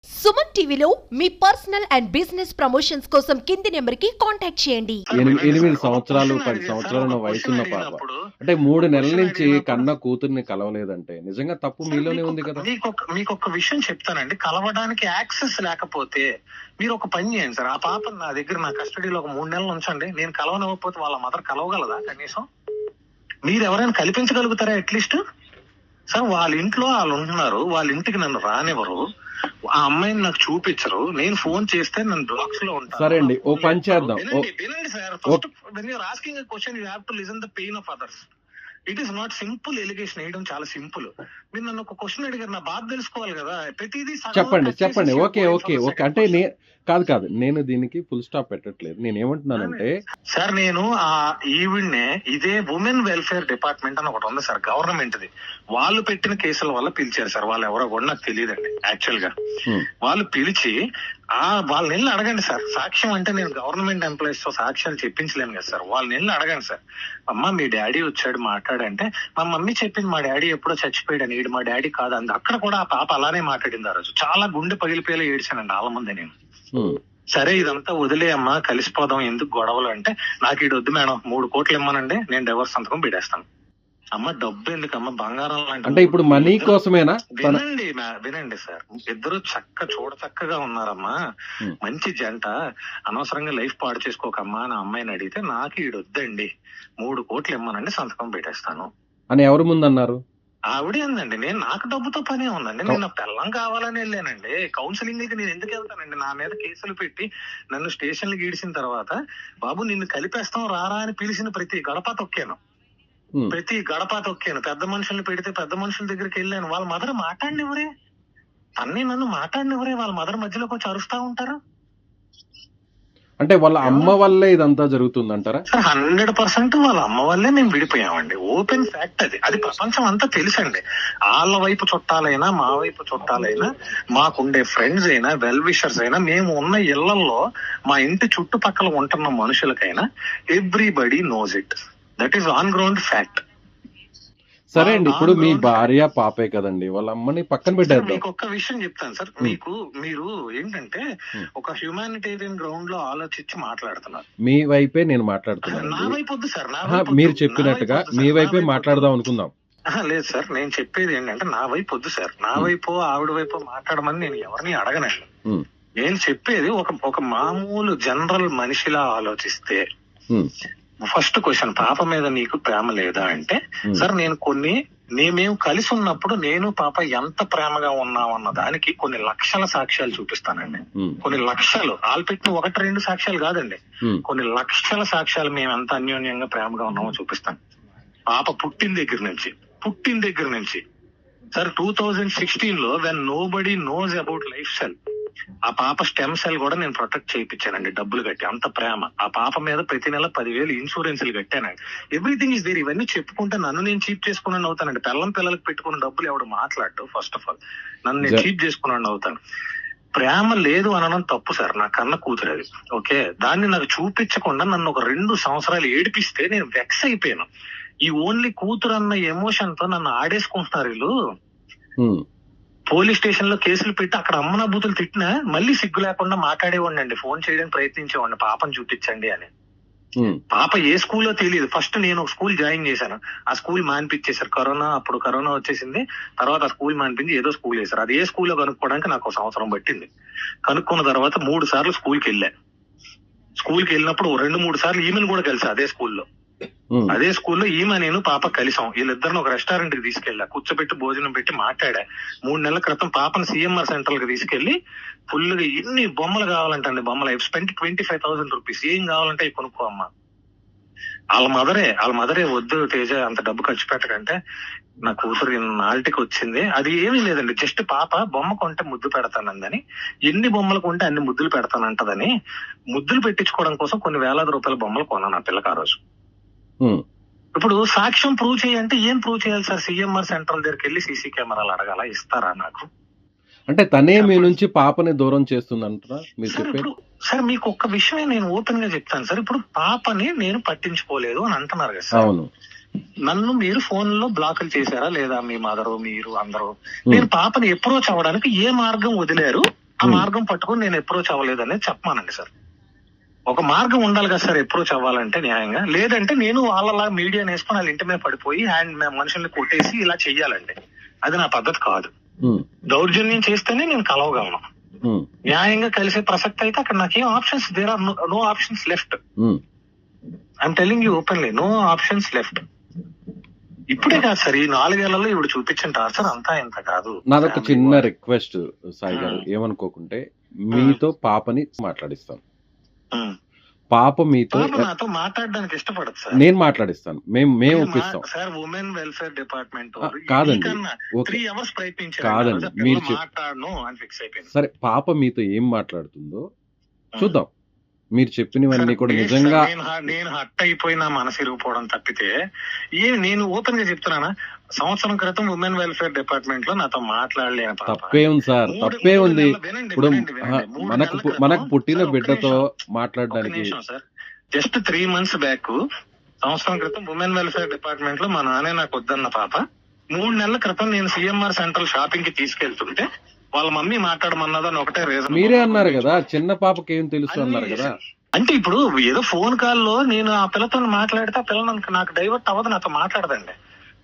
సుమన్ టీవీలో మీ personal and business promotions కోసం కింది నెంబర్కి కాంటాక్ట్ చేయండి. 8 సంవత్సరాలు 10 సంవత్సరాల వయసున్న పాప అంటే 3 నెలల నుంచి కన్న కూతుర్ని కలవలేదంటే నిజంగా తప్పు మీలోనే ఉంది కదా. మీకు ఒక విషయం చెప్తానండి, కలవడానికి యాక్సెస్ లేకపోతే మీరు ఒక పని చేయండి సార్. ఆ పాప నా దగ్గర నా కస్టడీలో ఒక 3 నెలలు ఉంచండి. నేను కలవనివ్వకపోతే వాళ్ళ మదర్ కలవగలదా? కనీసం మీరు ఎవరైనా కల్పించగలుగుతారా అట్లీస్ట్? సార్ వాళ్ళ ఇంట్లో వాళ్ళు ఉంటున్నారు, వాళ్ళ ఇంటికి నన్ను రానివ్వరు, ఆ అమ్మాయిని నాకు చూపించరు, నేను ఫోన్ చేస్తే నన్ను బ్లాక్స్ లో ఉంటాను. సరే అండి, ఓ పని చేద్దాం. వినండి sir, first when you're asking a question you have to listen the pain of others. It is not simple. Allegation వేయడం చాలా సింపుల్. మీరు నన్ను ఒక క్వశ్చన్ అడిగారు, నా బాధ తెలుసుకోవాలి కదా. ప్రతిదీ చెప్పండి. ఓకే అంటే కాదు నేను దీనికి ఫుల్ స్టాప్ పెట్టట్లేదు. నేను ఏమంటున్నానంటే సార్, నేను ఆ ఈవిడ్నే ఇదే ఉమెన్ వెల్ఫేర్ డిపార్ట్మెంట్ అని ఒకటి ఉంది సార్, గవర్నమెంట్ ది. వాళ్ళు పెట్టిన కేసుల వల్ల పిలిచారు సార్. వాళ్ళు ఎవరో కూడా నాకు తెలియదండి యాక్చువల్ గా. వాళ్ళు పిలిచి వాళ్ళని వెళ్ళి అడగండి సార్. సాక్ష్యం అంటే నేను గవర్నమెంట్ ఎంప్లాయీస్ తో సాక్ష్యాలు చెప్పించలేను కదా సార్. వాళ్ళని వెళ్ళి అడగండి సార్. అమ్మ మీ డాడీ వచ్చాడు మాట్లాడంటే మా మమ్మీ చెప్పింది మా డాడీ ఎప్పుడో చచ్చిపోయాడు, ఈడు మా డాడీ కాదు అంది. అక్కడ కూడా ఆ పాప అలానే మాట్లాడింది. ఆ రోజు చాలా గుండె పగిలిపోయేలా ఏడ్చానండి వాళ్ళ ముందే నేను. సరే ఇదంతా వదిలే అమ్మా, కలిసిపోదాం, ఎందుకు గొడవలు అంటే, నాకు ఈడు వద్దు మేడం, 3 కోట్లు ఇమ్మనండి, నేను డైవర్స్ సంతకం పెట్టేస్తాను. అమ్మ డబ్బు ఎందుకమ్మా, బంగారం అంటే ఇప్పుడు మనీ కోసమేనా? వినండి సార్, ఇద్దరు చక్కగా ఉన్నారమ్మా, మంచి జంట, అనవసరంగా లైఫ్ పాడు చేసుకోకమ్మా అని అమ్మాయిని అడిగితే, నాకు ఈడు వద్దండి, 3 కోట్లు ఇమ్మనండి, సంతకం పెట్టేస్తాను అని ఎవరి ముందు అన్నారు? ఆవిడే ఉందండి. నాకు డబ్బుతో పనే ఉందండి. నేను నా పెళ్ళం కావాలని వెళ్ళానండి. కౌన్సిలింగ్ కి నేను ఎందుకు వెళ్తానండి? నా మీద కేసులు పెట్టి నన్ను స్టేషన్లు గీడిచిన తర్వాత, బాబు నిన్ను కలిపేస్తాం రారా అని పిలిచిన ప్రతి గడప తొక్కాను. పెద్ద మనుషుల్ని పెడితే పెద్ద మనుషుల దగ్గరికి వెళ్ళాను. వాళ్ళ మదర్ మాట్లాడినవరే, నన్ను మాట్లాడినవరే, వాళ్ళ మదర్ మధ్యలోకి వచ్చి అరుస్తా ఉంటారు. అంటే వాళ్ళ అమ్మ వల్లే ఇదంతా జరుగుతుంది అంటారా? 100% వాళ్ళ అమ్మ వల్లే మేము విడిపోయామండి. ఓపెన్ ఫ్యాక్ట్ అది. అది ప్రపంచం అంతా తెలుసండి. వాళ్ళ వైపు చుట్టాలైనా మా వైపు చుట్టాలైనా, మాకుండే ఫ్రెండ్స్ అయినా, వెల్ విషర్స్ అయినా, మేము ఉన్న ఇళ్లలో మా ఇంటి చుట్టుపక్కల ఉంటున్న మనుషులకైనా everybody knows it. That is on ground fact. సరే అండి, ఇప్పుడు మీ భార్య పాపే కదండి, వాళ్ళ అమ్మని పక్కన పెట్టేద్దాం. మీకు ఒక్క విషయం చెప్తాను సార్. మీరు ఏంటంటే ఒక హ్యూమానిటేరియన్ గ్రౌండ్ లో ఆలోచించి మాట్లాడుతున్నారు. మీ వైపే నేను మాట్లాడుతున్నాను. నా వైపు వద్దు సార్. మీరు చెప్పినట్టుగా మీ వైపే మాట్లాడదాం అనుకుందాం. లేదు సార్, నేను చెప్పేది ఏంటంటే నా వైపు వద్దు సార్. నా వైపు ఆవిడ వైపు మాట్లాడమని నేను ఎవరిని అడగనండి. నేను చెప్పేది ఒక మామూలు జనరల్ మనిషిలా ఆలోచిస్తే, ఫస్ట్ క్వశ్చన్, పాప మీద నీకు ప్రేమ లేదా అంటే, సార్ మేము కలిసి ఉన్నప్పుడు నేను పాప ఎంత ప్రేమగా ఉన్నామన్న దానికి కొన్ని లక్షల సాక్ష్యాలు చూపిస్తానండి. కొన్ని లక్షలు, వాళ్ళు పెట్టిన 1-2 సాక్ష్యాలు కాదండి, కొన్ని లక్షల సాక్ష్యాలు మేము ఎంత అన్యోన్యంగా ప్రేమగా ఉన్నామో చూపిస్తాను. పాప పుట్టిన దగ్గర నుంచి సార్ 2016 లో when nobody knows about life cell, ఆ పాప స్టెమ్ సెల్ కూడా నేను ప్రొటెక్ట్ చేయించానండి డబ్బులు కట్టి. అంత ప్రేమ. ఆ పాప మీద ప్రతి నెల 10,000 ఇన్సూరెన్స్లు కట్టానండి. Everything is there. ఇవన్నీ చెప్పుకుంటే నన్ను నేను చీప్ చేసుకున్నాను అవుతానండి. పిల్లలకు పెట్టుకున్న డబ్బులు ఎవడు మాట్లాడు. ఫస్ట్ ఆఫ్ ఆల్ నన్ను నేను చీప్ చేసుకున్నాను అవుతాను. ప్రేమ లేదు అనడం తప్పు సార్. నా కన్న కూతురు అది, ఓకే. దాన్ని నాకు చూపించకుండా నన్ను ఒక 2 సంవత్సరాలు ఏడిపిస్తే నేను వెక్స్ అయిపోయాను. ఈ ఓన్లీ కూతురు అన్న ఎమోషన్ తో నన్ను ఆడేసుకుంటున్నారు వీళ్ళు. పోలీస్ స్టేషన్ లో కేసులు పెట్టి అక్కడ అమ్మన బూతులు తిట్టినా మళ్ళీ సిగ్గు లేకుండా మాట్లాడేవాడిని అండి. ఫోన్ చేయడానికి ప్రయత్నించేవాడిని, పాపను చూపించండి అని. పాప ఏ స్కూల్లో తెలియదు. ఫస్ట్ నేను ఒక స్కూల్ జాయిన్ చేశాను, ఆ స్కూల్ మానిపించేశారు. అప్పుడు కరోనా వచ్చేసింది. తర్వాత ఆ స్కూల్ మానిపించి ఏదో స్కూల్ వేశారు. అది ఏ స్కూల్లో కనుక్కోవడానికి నాకు 1 సంవత్సరం పట్టింది. కనుక్కున్న తర్వాత 3 సార్లు స్కూల్కి వెళ్ళినప్పుడు 2-3 సార్లు ఈమెను కూడా కలిసా అదే స్కూల్లో ఈమె నేను పాప కలిసాం. వీళ్ళిద్దరిని ఒక రెస్టారెంట్ కి తీసుకెళ్ళా, కూర్చోబెట్టి భోజనం పెట్టి మాట్లాడా. 3 నెలల క్రితం పాపను సిఎంఆర్ సెంట్రల్ కి తీసుకెళ్లి ఫుల్ గా ఎన్ని బొమ్మలు కావాలంటే బొమ్మలు స్పెండ్ 25,000 రూపీస్. ఏం కావాలంటే కొనుక్కో అమ్మా. వాళ్ళ మదరే వద్దు తేజ, అంత డబ్బు ఖర్చు పెట్టకంటే, నా కూతురు నాటికి వచ్చింది. అది ఏమీ లేదండి, జస్ట్ పాప బొమ్మ కొంటే ముద్దు పెడతానందని, ఎన్ని బొమ్మలు కొంటే అన్ని ముద్దులు పెడతానంటదని, ముద్దులు పెట్టించుకోవడం కోసం కొన్ని వేలాది రూపాయల బొమ్మలు కొన్నాను ఆ పిల్లకి ఆ రోజు. ఇప్పుడు సాక్ష్యం ప్రూవ్ చేయాలంటే ఏం ప్రూవ్ చేయాలి సార్? సిఎంఆర్ సెంట్రల్ దగ్గరికి వెళ్ళి సీసీ కెమెరాలు అడగాల? ఇస్తారా నాకు? అంటే తనే మీ నుంచి పాపని దూరం చేస్తుందంటారా మీరు చెప్పేది? సార్ మీకు ఒక్క విషయమే నేను ఓపెన్ గా చెప్తాను సార్. ఇప్పుడు పాపని నేను పట్టించుకోలేదు అని అంటున్నారు కదా సార్. అవును. నన్ను మీరు ఫోన్ లో బ్లాకులు చేశారా లేదా? మీ మదరు, మీరు అందరూ నేను పాపని అప్రోచ్ అవ్వడానికి ఏ మార్గం వదిలేరు? ఆ మార్గం పట్టుకొని నేను అప్రోచ్ అవ్వలేదనేది చెప్పమానండి సార్. ఒక మార్గం ఉండాలి కదా సార్ అప్రోచ్ అవ్వాలంటే న్యాయంగా. లేదంటే నేను వాళ్ళలా మీడియా వేసుకొని వాళ్ళ ఇంటి మీద పడిపోయి మనుషుల్ని కొట్టేసి ఇలా చెయ్యాలండి. అది నా పద్ధతి కాదు. దౌర్జన్యం చేస్తేనే నేను కలవగలను. న్యాయంగా కలిసే ప్రసక్తి అయితే అక్కడ నాకేం options, there are no options left. I'm telling you openly, no options left. ఇప్పుడే కాదు సార్, ఈ 4 ఏళ్లలో ఇప్పుడు చూపించిన టార్చర్ అంతా ఇంత కాదు. నాదొక చిన్న రిక్వెస్ట్ సాయి గారు, ఏమనుకోకుంటే మీతో పాపని మాట్లాడిస్తాను. పాప మీతో నాతో మాట్లాడడానికి ఇష్టపడదు సార్. నేను మాట్లాడిస్తాను, మేము ఒప్పిస్తాం సార్. ఉమెన్ వెల్ఫేర్ డిపార్ట్మెంట్ కాదండి, 3 hours ప్రయత్నించారు. కాదండి, మీరు మాట్లాడను అని ఫిక్స్ అయిపోయింది. సరే, పాప మీతో ఏం మాట్లాడుతుందో చూద్దాం. మీరు చెప్పినవన్నీ కూడా నిజంగా నేను హట్ అయిపోయినా మనసు ఇరిగిపోవడం తప్పితే నేను ఓపెన్ గా చెప్తున్నానా, సంవత్సరం క్రితం ఉమెన్ వెల్ఫేర్ డిపార్ట్మెంట్ లో నాతో మాట్లాడలేని తప్పే ఉంది సార్, తప్పే ఉంది. ఇప్పుడు మనకు పుట్టిన బిడ్డతో మాట్లాడడానికి సార్, జస్ట్ 3 months బ్యాక్ సంవత్సరం క్రితం ఉమెన్ వెల్ఫేర్ డిపార్ట్మెంట్ లో మా నాన్నే నాకు వద్దన్న పాప 3 నెలల క్రితం నేను సిఎంఆర్ సెంట్రల్ షాపింగ్ కి తీసుకెళ్తుంటే వాళ్ళ మమ్మీ మాట్లాడమన్నదని ఒకటే రీజన్. మీరే అన్నారు కదా, చిన్న పాపకి ఏం తెలుసు అన్నారు కదా. అంటే ఇప్పుడు ఏదో ఫోన్ కాల్లో నేను ఆ పిల్లతో మాట్లాడితే ఆ పిల్ల నాకు డైవర్ట్ అవ్వదు, నాతో మాట్లాడదండి.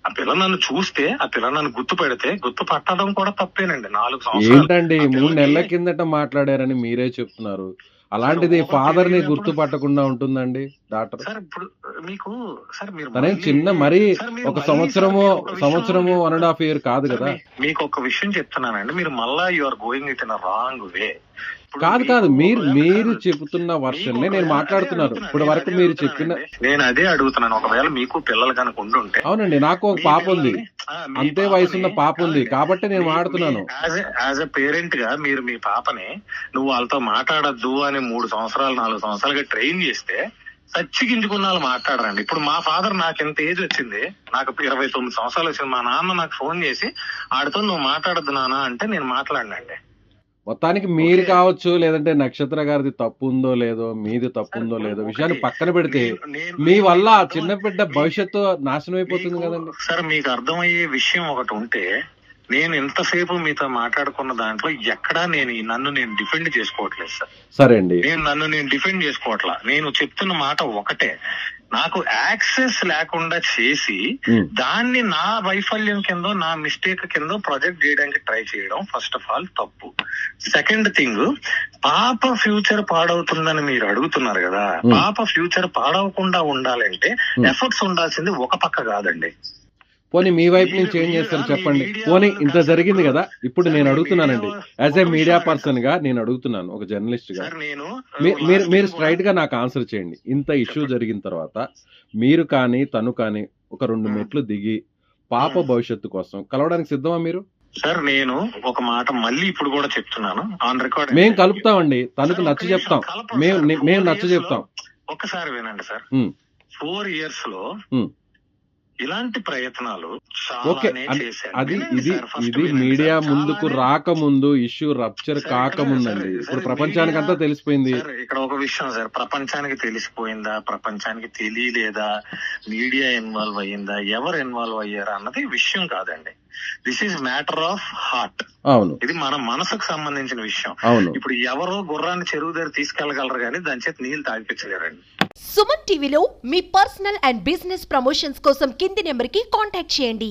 ఆ పిల్ల నన్ను చూస్తే, ఆ పిల్ల నన్ను గుర్తు పట్టడం కూడా తప్పేనండి. 4 సంవత్సరాలు ఏంటండి 3 నెలల కిందట మాట్లాడారని మీరే చెప్తున్నారు. అలాంటిది ఫాదర్ ని గుర్తు పట్టకుండా ఉంటుందండి డాక్టర్? సార్ ఇప్పుడు మీకు సార్ మీరు తనేం చిన్న మరి ఒక సంవత్సరము 1.5 year కాదు కదా. మీకు ఒక విషయం చెప్తున్నానండి, మీరు మళ్ళా you are going it in wrong way. కాదు, మీరు చెబుతున్న వర్షన్ నేను మాట్లాడుతున్నాను. ఇప్పుడు వరకు మీరు చెప్పిన, నేను అదే అడుగుతున్నాను. ఒకవేళ మీకు పిల్లలు కనుక ఉండుంటే. అవునండి, నాకు ఒక పాప ఉంది, అంతే వయసున్న పాప ఉంది కాబట్టి నేను మాట్లాడుతున్నాను. యాజ్ ఎ పేరెంట్ గా మీరు మీ పాపని నువ్వు వాళ్ళతో మాట్లాడద్దు అని 3 సంవత్సరాలు 4 సంవత్సరాలుగా ట్రైన్ చేస్తే చచ్చిగించుకున్న వాళ్ళు మాట్లాడరండి. ఇప్పుడు మా ఫాదర్ నాకు ఎంత ఏజ్ వచ్చింది, నాకు 29 సంవత్సరాలు వచ్చింది. మా నాన్న నాకు ఫోన్ చేసి ఆడితో నువ్వు మాట్లాడద్దు నాన్న అంటే నేను మాట్లాడినండి. మొత్తానికి మీరు కావచ్చు, లేదంటే నక్షత్ర గారిది తప్పు ఉందో లేదో, మీది తప్పు ఉందో లేదో విషయాన్ని పక్కన పెడితే మీ వల్ల ఆ చిన్న బిడ్డ భవిష్యత్తు నాశనం అయిపోతుంది కదండి. సార్ మీకు అర్థమయ్యే విషయం ఒకటి ఉంటే, నేను ఎంతసేపు మీతో మాట్లాడుకున్న దాంట్లో ఎక్కడా నన్ను డిఫెండ్ చేసుకోవట్లేదు సార్. సరే అండి, నేను డిఫెండ్ చేసుకోవట్లా. నేను చెప్తున్న మాట ఒకటే, నాకు యాక్సెస్ లేకుండా చేసి దాన్ని నా వైఫల్యం కింద, నా మిస్టేక్ కింద ప్రొజెక్ట్ చేయడానికి ట్రై చేయడం ఫస్ట్ ఆఫ్ ఆల్ తప్పు. సెకండ్ థింగ్, పాప ఫ్యూచర్ పాడవుతుందని మీరు అడుగుతున్నారు కదా. పాప ఫ్యూచర్ పాడవకుండా ఉండాలంటే ఎఫర్ట్స్ ఉండాల్సింది ఒక పక్క కాదండి. పోనీ మీ వైపు నుంచి ఏం చేస్తారు చెప్పండి. పోనీ ఇంత జరిగింది కదా, ఇప్పుడు నేను అడుగుతున్నానండి, యాజ్ ఏ మీడియా పర్సన్ గా నేను అడుగుతున్నాను, ఒక జర్నలిస్ట్ గా. మీరు స్ట్రైట్ గా నాకు ఆన్సర్ చేయండి. ఇంత ఇష్యూ జరిగిన తర్వాత మీరు కానీ తను కానీ ఒక 2 మెట్లు దిగి పాప భవిష్యత్తు కోసం కలవడానికి సిద్ధమా మీరు? సార్ నేను ఒక మాట మళ్ళీ ఇప్పుడు కూడా చెప్తున్నాను, ఆన్ రికార్డ్. మేము కలుపుతామండి, తనకు నచ్చ చెప్తాం, మేము నచ్చ చెప్తాం. ఒక్కసారి వినండి సార్. 4 years లో ఇలాంటి ప్రయత్నాలు ఇది మీడియా ముందుకు రాకముందు, ఇష్యూ రప్చర్ కాకముందండి. ఇప్పుడు ప్రపంచానికి అంతా తెలిసిపోయింది. ఇక్కడ ఒక విషయం సార్, ప్రపంచానికి తెలిసిపోయిందా, ప్రపంచానికి తెలియలేదా, మీడియా ఇన్వాల్వ్ అయ్యిందా, ఎవరు ఇన్వాల్వ్ అయ్యారా అన్నది విషయం కాదండి. This is matter of heart. అవును, ఇది మన మనసుకు సంబంధించిన విషయం. అవును, ఇప్పుడు ఎవరో గుర్రాన్ని చెరువు దగ్గర తీసుకెళ్లగలరు కానీ దాని చేత నీళ్లు తాగిపించలేరండి. సుమన్ టీవీలో మీ పర్సనల్ అండ్ బిజినెస్ ప్రమోషన్స్ కోసం కింది నెంబర్ కి కాంటాక్ట్ చేయండి.